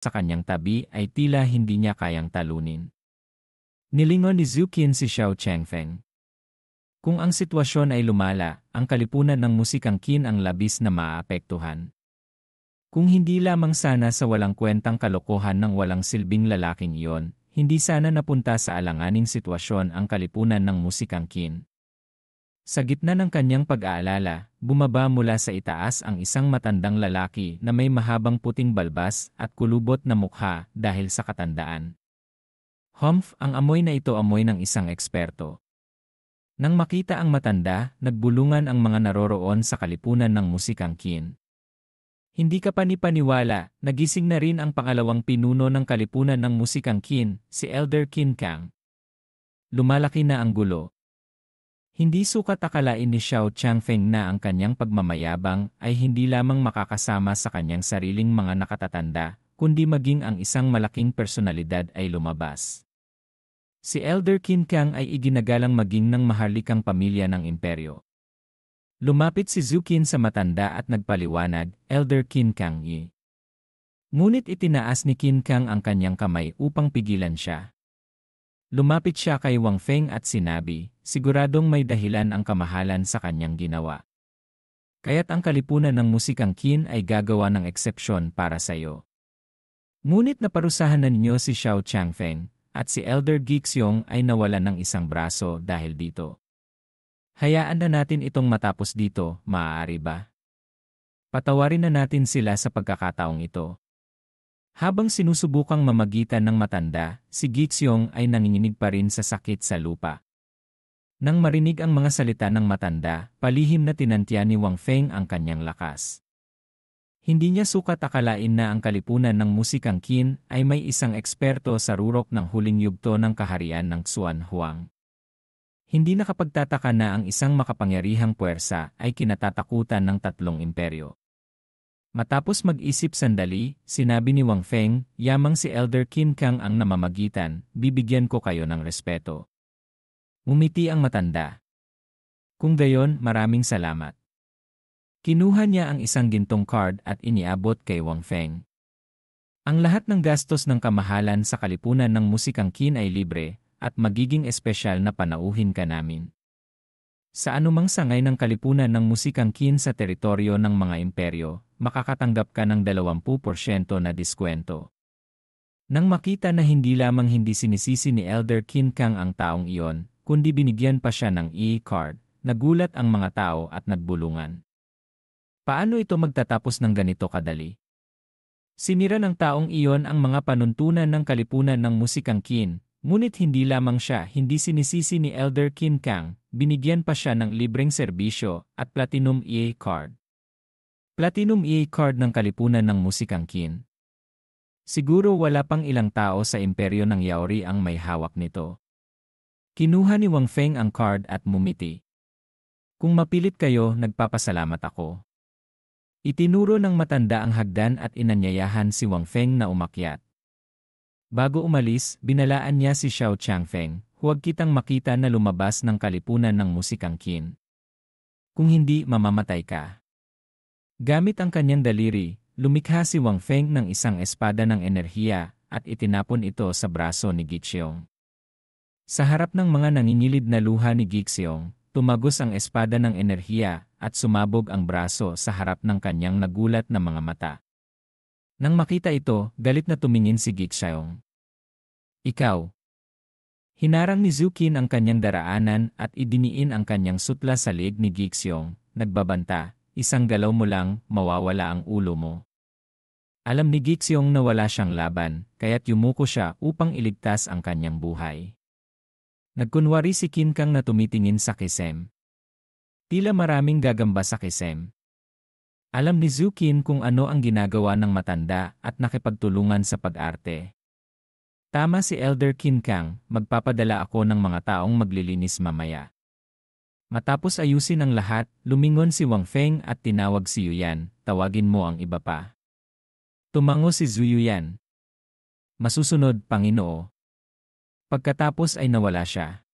sa kanyang tabi ay tila hindi niya kayang talunin. Nilingon ni Zhu Qin si Xiao Changfeng. Kung ang sitwasyon ay lumala, ang kalipunan ng musikang Qin ang labis na maaapektuhan. Kung hindi lamang sana sa walang kwentang kalokohan ng walang silbing lalaking iyon, hindi sana napunta sa alanganing sitwasyon ang kalipunan ng musikang Qin. Sa gitna ng kanyang pag-aalala, bumaba mula sa itaas ang isang matandang lalaki na may mahabang puting balbas at kulubot na mukha dahil sa katandaan. Humph, ang amoy na ito amoy ng isang eksperto. Nang makita ang matanda, nagbulungan ang mga naroroon sa kalipunan ng musikang Qin. Hindi ka panipaniwala, nagising na rin ang pangalawang pinuno ng kalipunan ng musikang Qin, si Elder Qin Kang. Lumalaki na ang gulo. Hindi sukat akalain ni Xiao Changfeng na ang kanyang pagmamayabang ay hindi lamang makakasama sa kanyang sariling mga nakatatanda, kundi maging ang isang malaking personalidad ay lumabas. Si Elder Qin Kang ay iginagalang maging ng maharlikang pamilya ng imperyo. Lumapit si Zhu Qin sa matanda at nagpaliwanag, Elder Qin Kang yi. Ngunit itinaas ni Qin Kang ang kanyang kamay upang pigilan siya. Lumapit siya kay Wang Feng at sinabi, siguradong may dahilan ang kamahalan sa kanyang ginawa. Kaya't ang kalipunan ng musikang Qin ay gagawa ng eksepsyon para sa iyo. Ngunit naparusahan na ninyo si Xiao Changfeng, at si Elder Gixiong ay nawalan ng isang braso dahil dito. Hayaan na natin itong matapos dito, maaari ba? Patawarin na natin sila sa pagkakataong ito. Habang sinusubukang mamagitan ng matanda, si Gixiong ay nanginginig pa rin sa sakit sa lupa. Nang marinig ang mga salita ng matanda, palihim na tinantya ni Wang Feng ang kanyang lakas. Hindi niya sukat akalain na ang kalipunan ng musikang Qin ay may isang eksperto sa rurok ng huling yugto ng kaharian ng Xuan Huang. Hindi nakapagtataka na ang isang makapangyarihang puwersa ay kinatatakutan ng tatlong imperyo. Matapos mag-isip sandali, sinabi ni Wang Feng, yamang si Elder Qin Kang ang namamagitan, bibigyan ko kayo ng respeto. Umiti ang matanda. Kung gayon, maraming salamat. Kinuha niya ang isang gintong card at iniabot kay Wang Feng. Ang lahat ng gastos ng kamahalan sa kalipunan ng musikang Qin ay libre at magiging espesyal na panauhin ka namin. Sa anumang sangay ng kalipunan ng musikang Qin sa teritoryo ng mga imperyo, makakatanggap ka ng 20% na diskwento. Nang makita na hindi lamang hindi sinisisi ni Elder Qin Kang ang taong iyon, kundi binigyan pa siya ng e-card, nagulat ang mga tao at nagbulungan. Paano ito magtatapos ng ganito kadali? Sinira ng taong iyon ang mga panuntunan ng kalipunan ng musikang Qin, ngunit hindi lamang siya hindi sinisisi ni Elder Qin Kang, binigyan pa siya ng libreng serbisyo at Platinum EA card. Platinum EA card ng kalipunan ng musikang Qin. Siguro wala pang ilang tao sa imperyo ng Yaori ang may hawak nito. Kinuha ni Wang Feng ang card at mumiti. Kung mapilit kayo, nagpapasalamat ako. Itinuro ng matanda ang hagdan at inanyayahan si Wang Feng na umakyat. Bago umalis, binalaan niya si Xiao Changfeng, huwag kitang makita na lumabas ng kalipunan ng musikang Qin. Kung hindi, mamamatay ka. Gamit ang kanyang daliri, lumikha si Wang Feng ng isang espada ng enerhiya at itinapon ito sa braso ni Gixiong. Sa harap ng mga nangingilid na luha ni Gixiong, tumagos ang espada ng enerhiya at sumabog ang braso sa harap ng kanyang nagulat na mga mata. Nang makita ito, galit na tumingin si Gixiong. Ikaw. Hinarang ni Zhu Qin ang kanyang daraanan at idiniin ang kanyang sutla sa leeg ni Gixiong, nagbabanta, isang galaw mo lang, mawawala ang ulo mo. Alam ni Gixiong na wala siyang laban, kaya't yumuko siya upang iligtas ang kanyang buhay. Nagkunwari si Qin Kang na tumitingin sa kisem. Tila maraming gagamba sa kisem. Alam ni Zhu Qin kung ano ang ginagawa ng matanda at nakipagtulungan sa pag-arte. Tama si Elder Qin Kang, magpapadala ako ng mga taong maglilinis mamaya. Matapos ayusin ang lahat, lumingon si Wang Feng at tinawag si Yuyan, tawagin mo ang iba pa. Tumango si Zhu Yuyan. Masusunod, Panginoo. Pagkatapos ay nawala siya.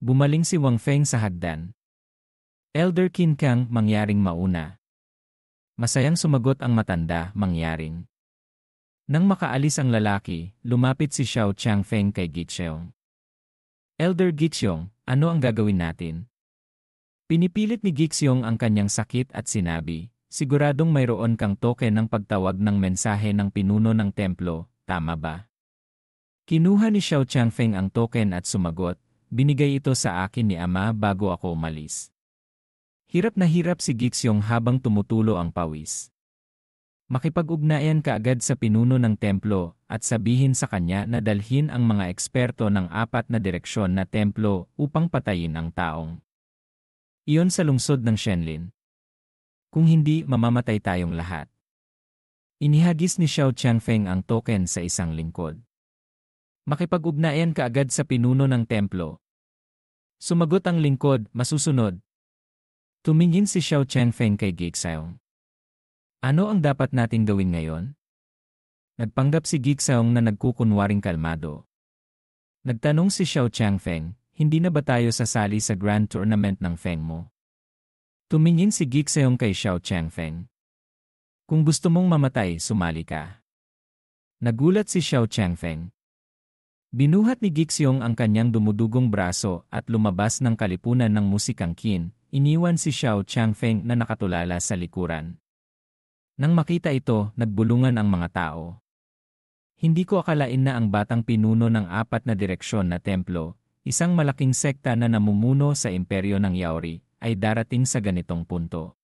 Bumaling si Wang Feng sa hagdan. Elder Qin Kang, mangyaring mauna. Masayang sumagot ang matanda, mangyaring. Nang makaalis ang lalaki, lumapit si Xiao Changfeng kay Gixiong. Elder Gixiong, ano ang gagawin natin? Pinipilit ni Gixiong ang kanyang sakit at sinabi, siguradong mayroon kang token ng pagtawag ng mensahe ng pinuno ng templo, tama ba? Kinuha ni Xiao Changfeng ang token at sumagot, binigay ito sa akin ni Ama bago ako umalis. Hirap na hirap si Gixiong habang tumutulo ang pawis. Makipag-ugnayan ka agad sa pinuno ng templo at sabihin sa kanya na dalhin ang mga eksperto ng 4 na direksyon na templo upang patayin ang taong iyon sa lungsod ng Shenlin. Kung hindi, mamamatay tayong lahat. Inihagis ni Xiao Changfeng ang token sa isang lingkod. Makipag-ugnayan ka agad sa pinuno ng templo. Sumagot ang lingkod, masusunod. Tumingin si Xiao Changfeng kay Gixiong. Ano ang dapat nating gawin ngayon? Nagpanggap si Gixiong na nagkukunwaring kalmado. Nagtanong si Xiao Changfeng, hindi na ba tayo sasali sa Grand Tournament ng Feng mo? Tumingin si Gixiong kay Xiao Changfeng. Kung gusto mong mamatay, sumali ka. Nagulat si Xiao Changfeng. Binuhat ni Gixiong ang kanyang dumudugong braso at lumabas ng kalipunan ng musikang Qin, iniwan si Xiao Changfeng na nakatulala sa likuran. Nang makita ito, nagbulungan ang mga tao. Hindi ko akalain na ang batang pinuno ng 4 na direksyon na templo, isang malaking sekta na namumuno sa imperyo ng Yaori, ay darating sa ganitong punto.